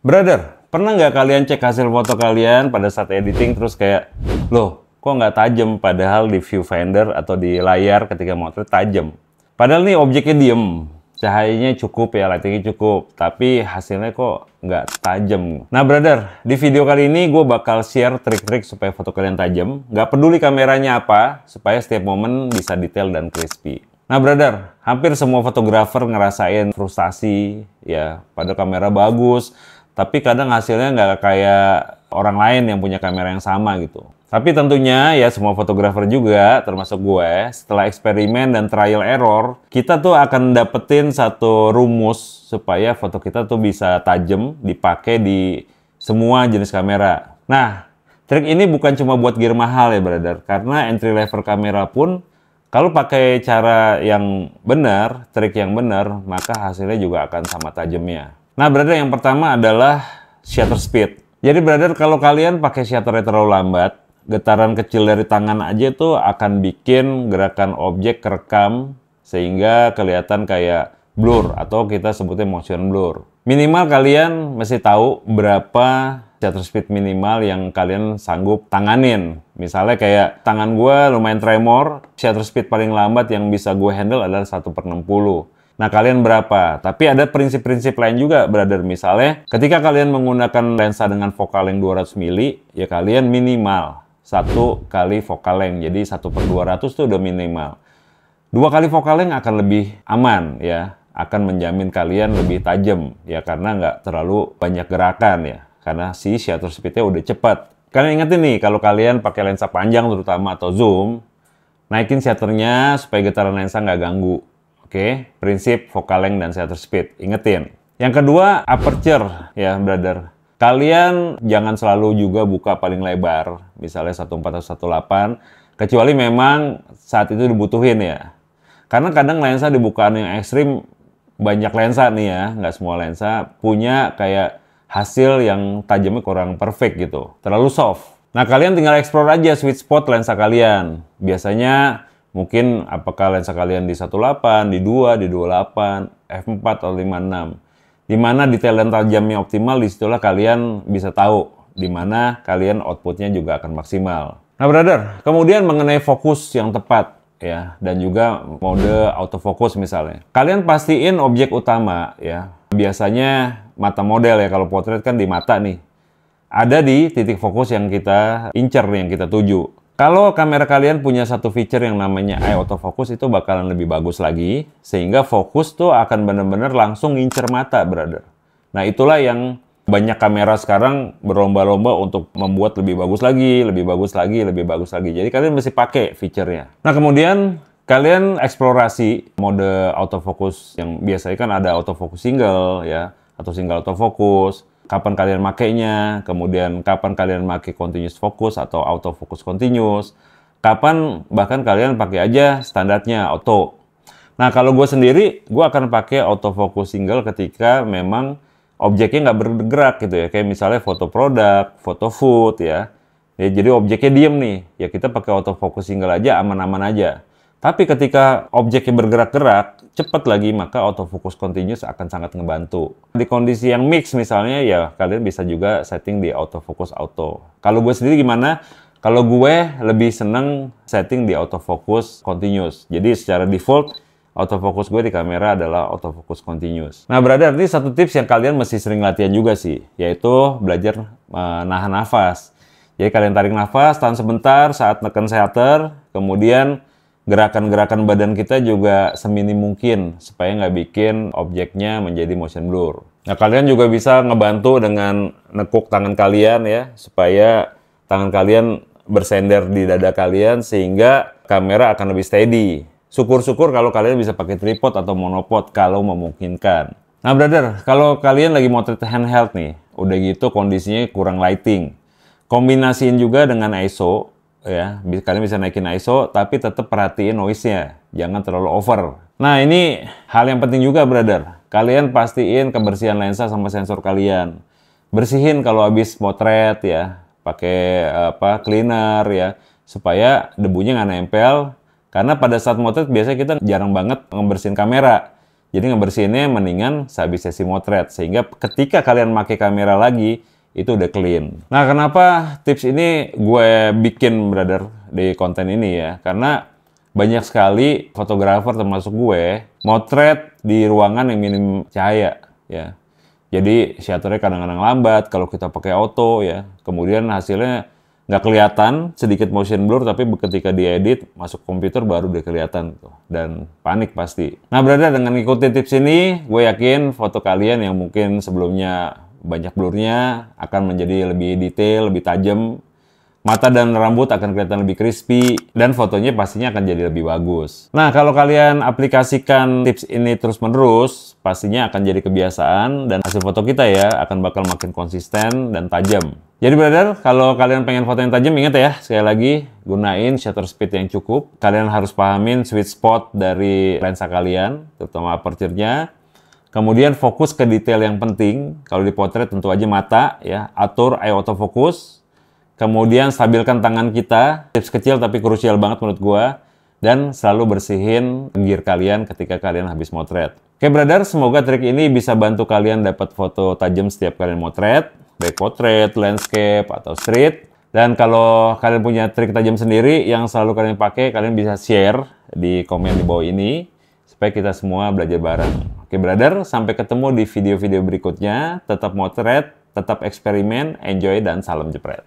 Brother, pernah nggak kalian cek hasil foto kalian pada saat editing terus kayak, loh, kok nggak tajam padahal di viewfinder atau di layar ketika motret tajam. Padahal nih objeknya diem, cahayanya cukup ya, lightingnya cukup, tapi hasilnya kok nggak tajam. Nah brother, di video kali ini gue bakal share trik-trik supaya foto kalian tajam. Nggak peduli kameranya apa, supaya setiap momen bisa detail dan crispy. Nah brother, hampir semua fotografer ngerasain frustasi ya, pada kamera bagus, tapi kadang hasilnya nggak kayak orang lain yang punya kamera yang sama gitu. Tapi tentunya ya semua fotografer juga, termasuk gue, setelah eksperimen dan trial error, kita tuh akan dapetin satu rumus supaya foto kita tuh bisa tajam dipakai di semua jenis kamera. Nah, trik ini bukan cuma buat gear mahal ya brother, karena entry level kamera pun kalau pakai cara yang benar, trik yang benar, maka hasilnya juga akan sama tajamnya. Nah, brother, yang pertama adalah shutter speed. Jadi, brother, kalau kalian pakai shutternya terlalu lambat, getaran kecil dari tangan aja tuh akan bikin gerakan objek kerekam sehingga kelihatan kayak blur atau kita sebutnya motion blur. Minimal kalian mesti tahu berapa shutter speed minimal yang kalian sanggup tanganin. Misalnya kayak tangan gue lumayan tremor, shutter speed paling lambat yang bisa gue handle adalah 1/60. Nah, kalian berapa? Tapi ada prinsip-prinsip lain juga, brother. Misalnya, ketika kalian menggunakan lensa dengan focal length 200 mili, ya kalian minimal 1 kali focal length. Jadi 1/200 itu udah minimal. 2 kali focal length akan lebih aman, ya. Akan menjamin kalian lebih tajam, ya. Karena nggak terlalu banyak gerakan, ya. Karena si shutter speed-nya udah cepat. Kalian ingetin nih, kalau kalian pakai lensa panjang terutama atau zoom, naikin shutternya supaya getaran lensa nggak ganggu. Oke, prinsip focal length dan shutter speed. Ingetin. Yang kedua, aperture ya, brother. Kalian jangan selalu juga buka paling lebar, misalnya 1.4 atau 1.8, kecuali memang saat itu dibutuhin ya. Karena kadang lensa dibukaan yang ekstrim, banyak lensa nih ya, nggak semua lensa punya kayak hasil yang tajamnya kurang perfect gitu, terlalu soft. Nah, kalian tinggal explore aja sweet spot lensa kalian. Biasanya mungkin apakah lensa kalian di 1.8, di 2, di 28, f4 atau 56. Di mana detail dan tajamnya optimal, disitulah kalian bisa tahu di mana kalian outputnya juga akan maksimal. Nah, brother, kemudian mengenai fokus yang tepat ya, dan juga mode autofocus misalnya. Kalian pastiin objek utama ya. Biasanya mata model ya, kalau potret kan di mata nih. Ada di titik fokus yang kita incer nih, yang kita tuju. Kalau kamera kalian punya satu feature yang namanya eye autofocus, itu bakalan lebih bagus lagi, sehingga fokus tuh akan benar-benar langsung ngincer mata, brother. Nah, itulah yang banyak kamera sekarang berlomba-lomba untuk membuat lebih bagus lagi, lebih bagus lagi, lebih bagus lagi. Jadi kalian mesti pakai feature-nya. Nah, kemudian kalian eksplorasi mode autofocus yang biasanya kan ada autofocus single ya, atau single autofocus. Kapan kalian makainya, kemudian kapan kalian pakai continuous focus atau autofocus continuous, kapan bahkan kalian pakai aja standarnya auto. Nah, kalau gue sendiri, gue akan pakai autofocus single ketika memang objeknya nggak bergerak gitu ya, kayak misalnya foto produk, foto food ya. Ya, jadi objeknya diem nih, ya kita pakai autofocus single aja, aman-aman aja. Tapi ketika objeknya bergerak-gerak, cepat lagi, maka autofocus continuous akan sangat ngebantu. Di kondisi yang mix misalnya, ya kalian bisa juga setting di autofocus auto. Kalau gue sendiri gimana? Kalau gue lebih seneng setting di autofocus continuous. Jadi secara default, autofocus gue di kamera adalah autofocus continuous. Nah, brother, ini satu tips yang kalian mesti sering latihan juga sih, yaitu belajar menahan nafas. Jadi kalian tarik nafas, tahan sebentar saat neken shutter, kemudian gerakan-gerakan badan kita juga seminim mungkin supaya nggak bikin objeknya menjadi motion blur. Nah, kalian juga bisa ngebantu dengan nekuk tangan kalian ya, supaya tangan kalian bersender di dada kalian sehingga kamera akan lebih steady. Syukur-syukur kalau kalian bisa pakai tripod atau monopod kalau memungkinkan. Nah, brother, kalau kalian lagi motret handheld nih, udah gitu kondisinya kurang lighting, kombinasiin juga dengan ISO. Ya, kalian bisa naikin ISO, tapi tetap perhatiin noise-nya, jangan terlalu over. Nah, ini hal yang penting juga, brother. Kalian pastiin kebersihan lensa sama sensor kalian. Bersihin kalau habis motret ya, pakai cleaner ya, supaya debunya nggak nempel. Karena pada saat motret biasanya kita jarang banget ngebersihin kamera. Jadi ngebersihinnya mendingan sehabis sesi motret, sehingga ketika kalian pakai kamera lagi, itu udah clean. Nah, kenapa tips ini gue bikin, brother, di konten ini ya? Karena banyak sekali fotografer termasuk gue, motret di ruangan yang minim cahaya, ya. Jadi shutternya kadang-kadang lambat kalau kita pakai auto, ya. Kemudian hasilnya nggak kelihatan, sedikit motion blur, tapi ketika diedit masuk komputer baru udah kelihatan tuh, dan panik pasti. Nah, brother, dengan ngikutin tips ini, gue yakin foto kalian yang mungkin sebelumnya banyak blurnya akan menjadi lebih detail, lebih tajam. Mata dan rambut akan kelihatan lebih crispy, dan fotonya pastinya akan jadi lebih bagus. Nah, kalau kalian aplikasikan tips ini terus-menerus, pastinya akan jadi kebiasaan, dan hasil foto kita ya akan bakal makin konsisten dan tajam. Jadi, brother, kalau kalian pengen foto yang tajam, ingat ya, sekali lagi, gunain shutter speed yang cukup. Kalian harus pahamin sweet spot dari lensa kalian, terutama aperture-nya. Kemudian fokus ke detail yang penting. Kalau di potret tentu aja mata, ya. Atur eye autofocus. Kemudian stabilkan tangan kita, tips kecil tapi krusial banget menurut gua. Dan selalu bersihin gear kalian ketika kalian habis motret. Oke, brother, semoga trik ini bisa bantu kalian dapat foto tajam setiap kalian motret. Baik potret, landscape, atau street. Dan kalau kalian punya trik tajam sendiri yang selalu kalian pakai, kalian bisa share di komen di bawah ini. Supaya kita semua belajar bareng. Oke, brother, sampai ketemu di video-video berikutnya. Tetap motret, tetap eksperimen, enjoy, dan salam jepret.